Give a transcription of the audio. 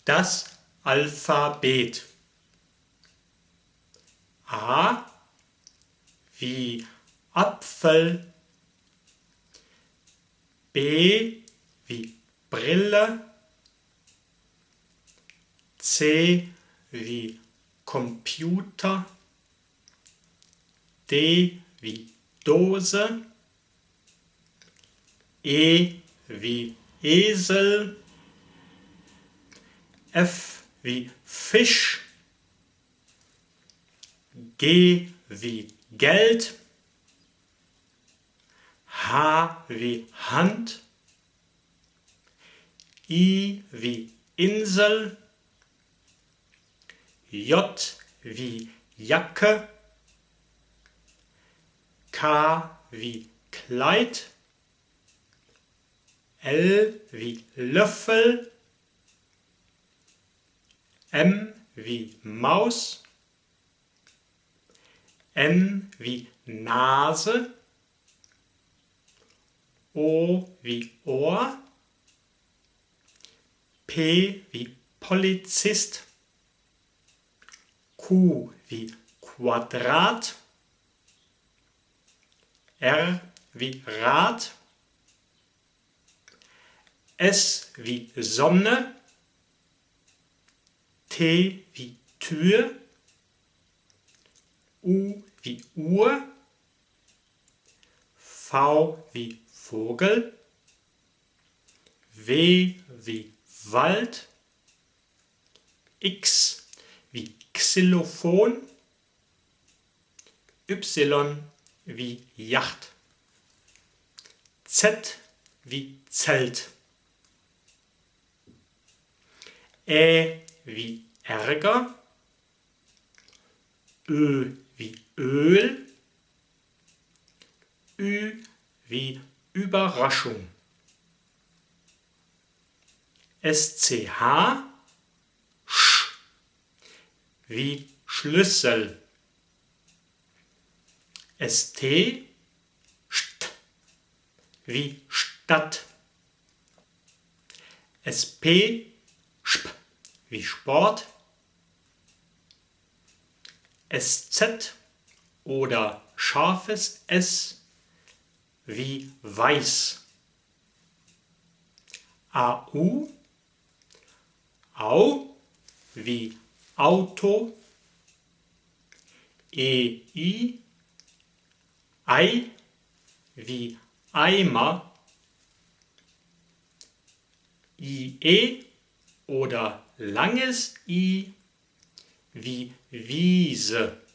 Das Alphabet. A wie Apfel, B wie Brille, C wie Computer, D wie Dose, E wie Esel, F wie Fisch, G wie Geld, H wie Hand, I wie Insel, J wie Jacke, K wie Kleid, L wie Löffel, M wie Maus, N wie Nase, O wie Ohr, P wie Polizist, Q wie Quadrat, R wie Rad, S wie Sonne, T wie Tür, U wie Uhr, V wie Vogel, W wie Wald, X wie Xylophon, Y wie Yacht, Z wie Zelt, Ä wie Ärger, Ö wie Öl, Ü wie Überraschung, SCH, Sch wie Schlüssel, ST, St wie Stadt, SP, Sp wie Sport, SZ oder scharfes S wie weiß, AU, Au wie Auto, EI, Ei wie Eimer, IE oder langes I wie Wiese.